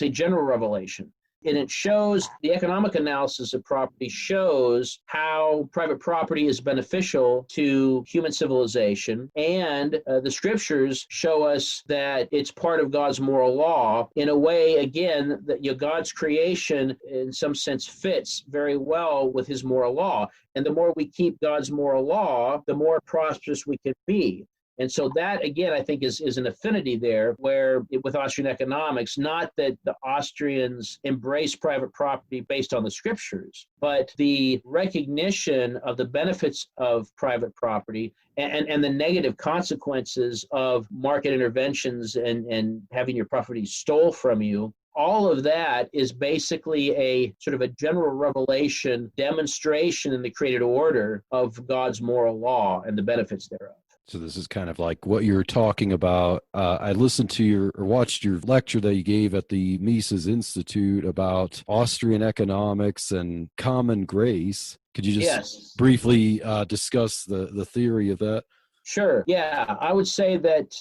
general revelation. And it shows, the economic analysis of property shows how private property is beneficial to human civilization. And the scriptures show us that it's part of God's moral law in a way, again, that God's creation in some sense fits very well with his moral law. And the more we keep God's moral law, the more prosperous we can be. And so that, again, I think is an affinity there where with Austrian economics, not that the Austrians embrace private property based on the scriptures, but the recognition of the benefits of private property and the negative consequences of market interventions and having your property stole from you. All of that is basically a sort of a general revelation demonstration in the created order of God's moral law and the benefits thereof. So this is kind of like what you're talking about. I listened to or watched your lecture that you gave at the Mises Institute about Austrian economics and common grace. Could you just Yes. briefly discuss the theory of that? Sure. Yeah, I would say that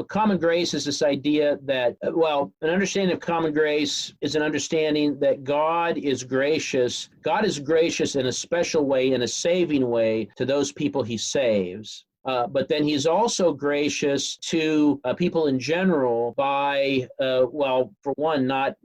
common grace is this idea that an understanding of common grace is an understanding that God is gracious. God is gracious in a special way, in a saving way, to those people He saves. But then He's also gracious to people in general by, for one, not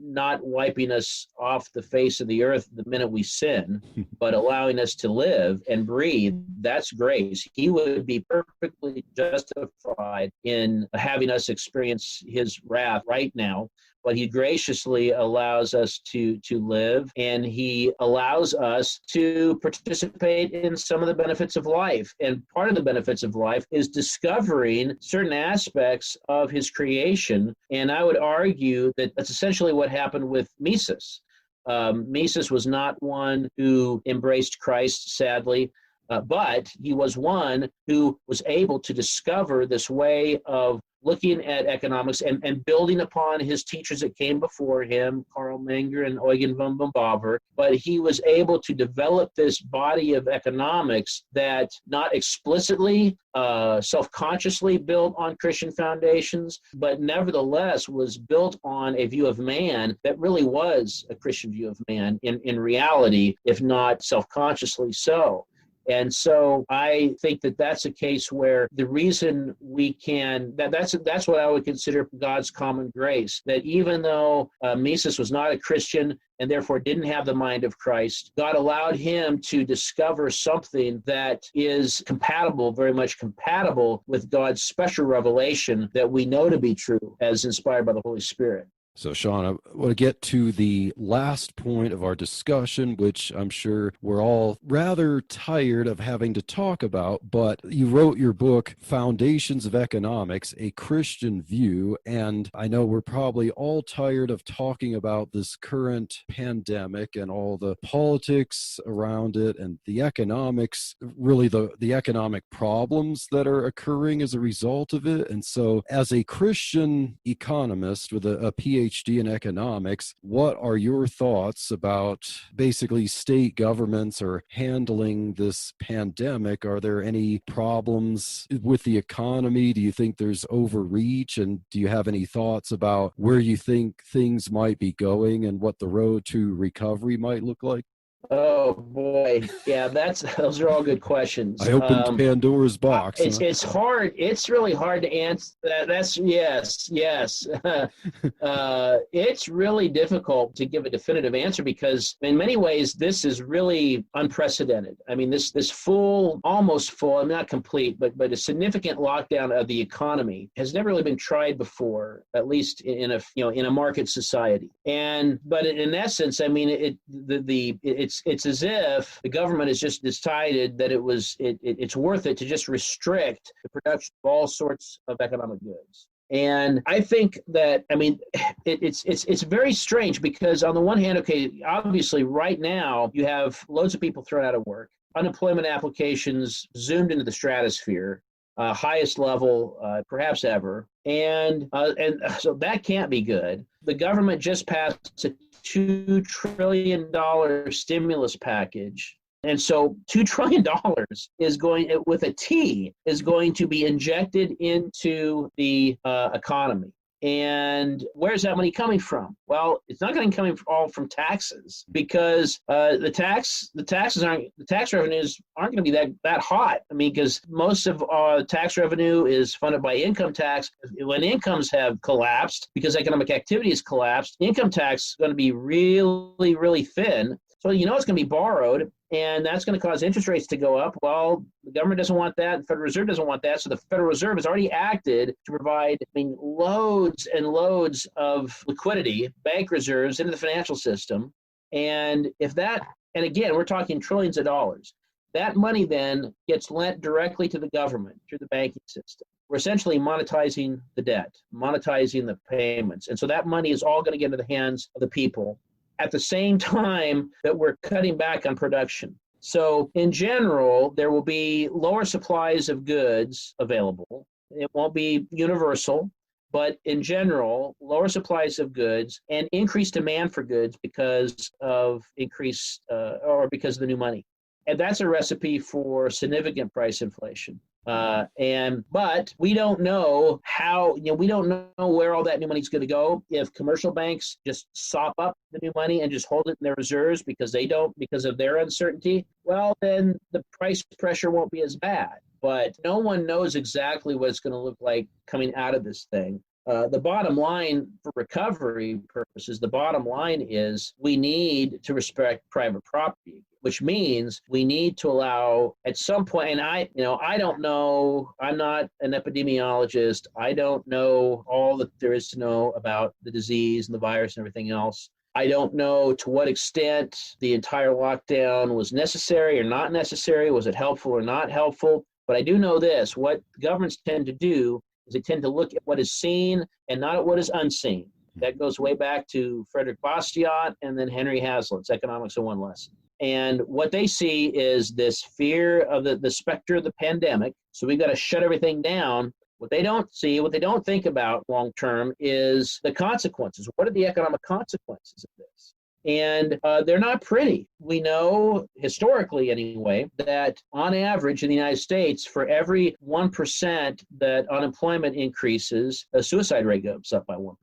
wiping us off the face of the earth the minute we sin, but allowing us to live and breathe. That's grace. He would be perfectly justified in having us experience His wrath right now, but He graciously allows us to live, and He allows us to participate in some of the benefits of life. And part of the benefits of life is discovering certain aspects of His creation. And I would argue that that's essentially what happened with Mises. Mises was not one who embraced Christ, sadly, but he was one who was able to discover this way of looking at economics and building upon his teachers that came before him, Karl Menger and Eugen von Bauer. But he was able to develop this body of economics that not explicitly, self-consciously built on Christian foundations, but nevertheless was built on a view of man that really was a Christian view of man in reality, if not self-consciously so. And so I think that that's a case where the reason we can, that's what I would consider God's common grace, that even though Mises was not a Christian and therefore didn't have the mind of Christ, God allowed him to discover something that is compatible, very much compatible with God's special revelation that we know to be true as inspired by the Holy Spirit. So, Shawn, I want to get to the last point of our discussion, which I'm sure we're all rather tired of having to talk about, but you wrote your book, Foundations of Economics, A Christian View, and I know we're probably all tired of talking about this current pandemic and all the politics around it and the economics, really the economic problems that are occurring as a result of it. And so, as a Christian economist with a PhD in economics, what are your thoughts about basically state governments are handling this pandemic? Are there any problems with the economy? Do you think there's overreach? And do you have any thoughts about where you think things might be going and what the road to recovery might look like? Oh boy, yeah, those are all good questions. I opened Pandora's box. It's hard. It's really hard to answer. That's yes. It's really difficult to give a definitive answer because in many ways this is really unprecedented. I mean, this full, almost full, I'm not complete, but a significant lockdown of the economy has never really been tried before, at least in a market society. But in essence, I mean, it's as if the government has just decided that it's worth it to just restrict the production of all sorts of economic goods. And I think that, I mean, it's very strange because on the one hand, okay, obviously right now you have loads of people thrown out of work, unemployment applications zoomed into the stratosphere, highest level perhaps ever, and so that can't be good. The government just passed a $2 trillion stimulus package. And so $2 trillion is going, with a T, is going to be injected into the economy. And where's that money coming from? Well, it's not going to come all from taxes because the tax revenues aren't going to be that hot. I mean, because most of tax revenue is funded by income tax. When incomes have collapsed because economic activity has collapsed, income tax is going to be really, really thin. So it's going to be borrowed, and that's going to cause interest rates to go up. Well, the government doesn't want that. The Federal Reserve doesn't want that. So the Federal Reserve has already acted to provide, loads and loads of liquidity, bank reserves into the financial system. And again, we're talking trillions of dollars. That money then gets lent directly to the government through the banking system. We're essentially monetizing the debt, monetizing the payments. And so that money is all going to get into the hands of the people at the same time that we're cutting back on production. So in general, there will be lower supplies of goods available. It won't be universal, but in general, lower supplies of goods and increased demand for goods because of because of the new money. And that's a recipe for significant price inflation. But we don't know we don't know where all that new money is going to go. If commercial banks just sop up the new money and just hold it in their reserves because of their uncertainty, well, then the price pressure won't be as bad. But no one knows exactly what it's going to look like coming out of this thing. The bottom line for recovery purposes, the bottom line is we need to respect private property, which means we need to allow at some point, and I don't know, I'm not an epidemiologist. I don't know all that there is to know about the disease and the virus and everything else. I don't know to what extent the entire lockdown was necessary or not necessary. Was it helpful or not helpful? But I do know this, what governments tend to do is they tend to look at what is seen and not at what is unseen. That goes way back to Frederick Bastiat and then Henry Hazlitt's Economics in One Lesson. And what they see is this fear of the specter of the pandemic. So we've got to shut everything down. What they don't see, what they don't think about long term is the consequences. What are the economic consequences of this? And they're not pretty. We know, historically anyway, that on average in the United States, for every 1% that unemployment increases, the suicide rate goes up by 1%.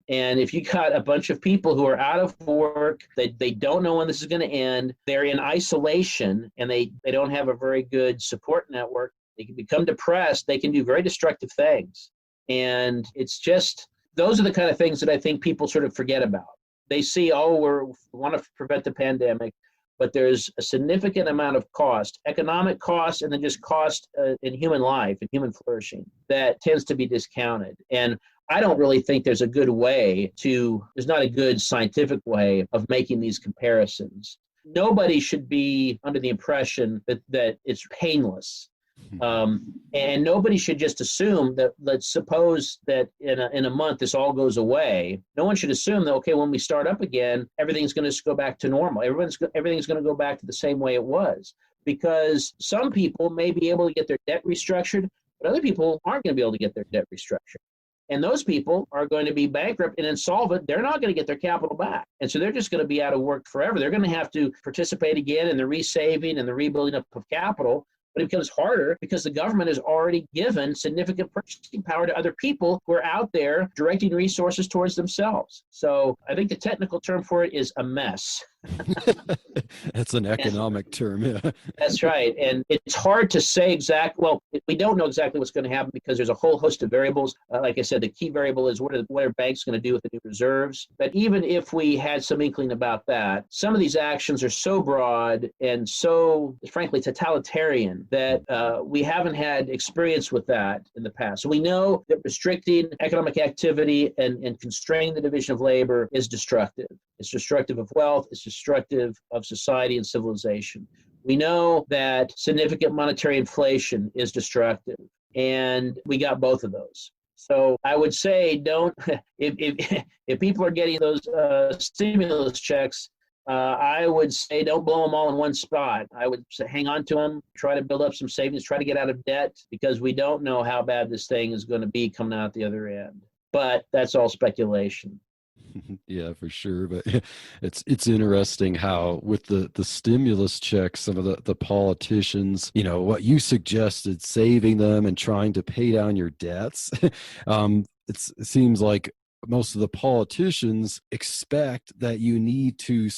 And if you got a bunch of people who are out of work, they don't know when this is going to end, they're in isolation, and they don't have a very good support network, they can become depressed, they can do very destructive things. And it's just, those are the kind of things that I think people sort of forget about. They see, we want to prevent the pandemic, but there's a significant amount of cost, economic cost, and then just cost in human life and human flourishing that tends to be discounted. And I don't really think there's not a good scientific way of making these comparisons. Nobody should be under the impression that it's painless. And nobody should just assume that, let's suppose that in a month this all goes away. No one should assume that, okay, when we start up again, everything's going to go back to normal. Everything's going to go back to the same way it was. Because some people may be able to get their debt restructured, but other people aren't going to be able to get their debt restructured. And those people are going to be bankrupt and insolvent. They're not going to get their capital back. And so they're just going to be out of work forever. They're going to have to participate again in the resaving and the rebuilding up of capital. But it becomes harder because the government has already given significant purchasing power to other people who are out there directing resources towards themselves. So I think the technical term for it is a mess. That's an economic term, yeah. That's right. And it's hard to say we don't know exactly what's going to happen because there's a whole host of variables. Like I said, the key variable is what are banks going to do with the new reserves? But even if we had some inkling about that, some of these actions are so broad and so, frankly, totalitarian that we haven't had experience with that in the past. So we know that restricting economic activity and constraining the division of labor is destructive. It's destructive of wealth. It's destructive of society and civilization. We know that significant monetary inflation is destructive, and we got both of those. So I would say if people are getting those stimulus checks, I would say don't blow them all in one spot. I would say hang on to them, try to build up some savings, try to get out of debt, because we don't know how bad this thing is going to be coming out the other end. But that's all speculation. Yeah, for sure. But it's interesting how with the stimulus checks, some of the politicians, what you suggested, saving them and trying to pay down your debts. It seems like most of the politicians expect that you need to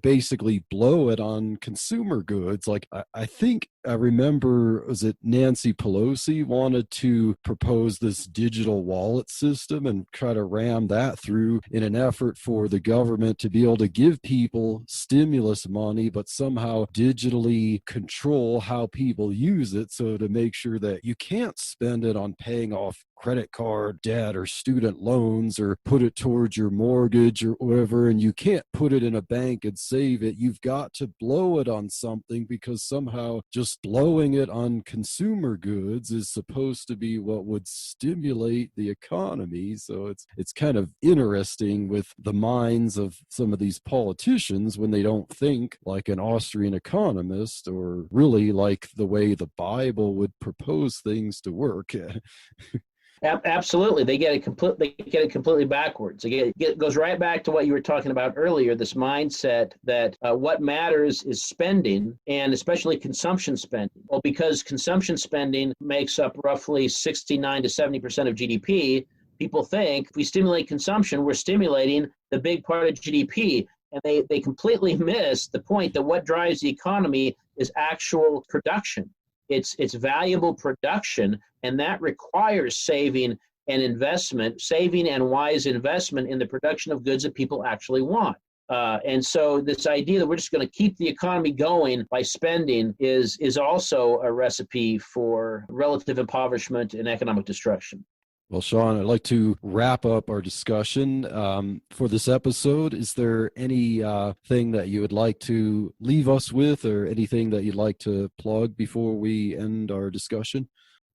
basically blow it on consumer goods. Like I think I remember, was it Nancy Pelosi wanted to propose this digital wallet system and try to ram that through in an effort for the government to be able to give people stimulus money, but somehow digitally control how people use it. So to make sure that you can't spend it on paying off credit card debt or student loans or put it towards your mortgage or whatever, and you can't put it in a bank and save it. You've got to blow it on something, because somehow just blowing it on consumer goods is supposed to be what would stimulate the economy. So it's kind of interesting with the minds of some of these politicians when they don't think like an Austrian economist, or really like the way the Bible would propose things to work. Absolutely, they get it completely backwards. It goes right back to what you were talking about earlier. This mindset that what matters is spending, and especially consumption spending. Well, because consumption spending makes up roughly 69 to 70% of GDP, people think if we stimulate consumption, we're stimulating the big part of GDP. And they completely miss the point that what drives the economy is actual production. It's valuable production, and that requires saving and wise investment in the production of goods that people actually want. And so this idea that we're just going to keep the economy going by spending is also a recipe for relative impoverishment and economic destruction. Well, Shawn, I'd like to wrap up our discussion for this episode. Is there any thing that you would like to leave us with, or anything that you'd like to plug before we end our discussion?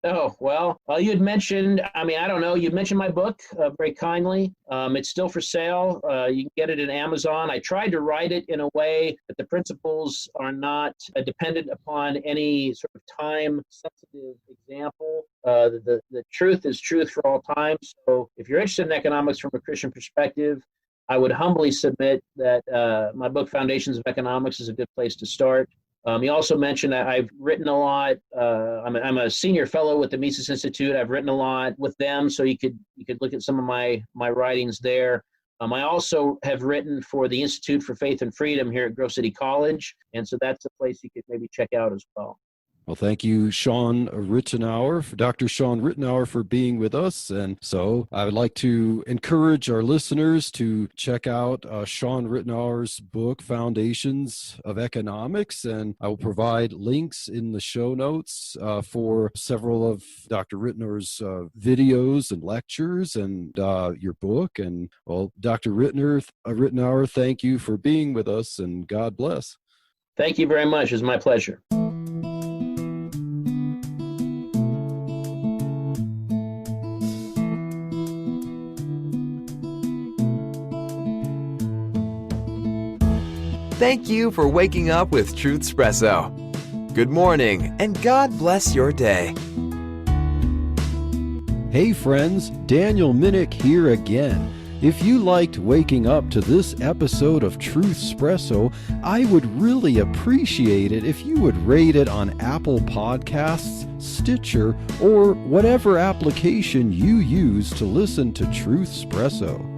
Oh, well, you had mentioned, I don't know, you mentioned my book very kindly. It's still for sale. You can get it in Amazon. I tried to write it in a way that the principles are not dependent upon any sort of time-sensitive example. The truth is truth for all time. So if you're interested in economics from a Christian perspective, I would humbly submit that my book, Foundations of Economics, is a good place to start. You also mentioned that I've written a lot. I'm a senior fellow with the Mises Institute. I've written a lot with them, so you could look at some of my writings there. I also have written for the Institute for Faith and Freedom here at Grove City College, and so that's a place you could maybe check out as well. Well, thank you, Shawn Ritenour, Dr. Shawn Ritenour, for being with us. And so I would like to encourage our listeners to check out Shawn Ritenour's book, Foundations of Economics. And I will provide links in the show notes for several of Dr. Ritenour's videos and lectures and your book. And, well, Dr. Ritenour, thank you for being with us, and God bless. Thank you very much. It's my pleasure. Thank you for waking up with Truthspresso. Good morning, and God bless your day. Hey friends, Daniel Minnick here again. If you liked waking up to this episode of Truthspresso, I would really appreciate it if you would rate it on Apple Podcasts, Stitcher, or whatever application you use to listen to Truthspresso.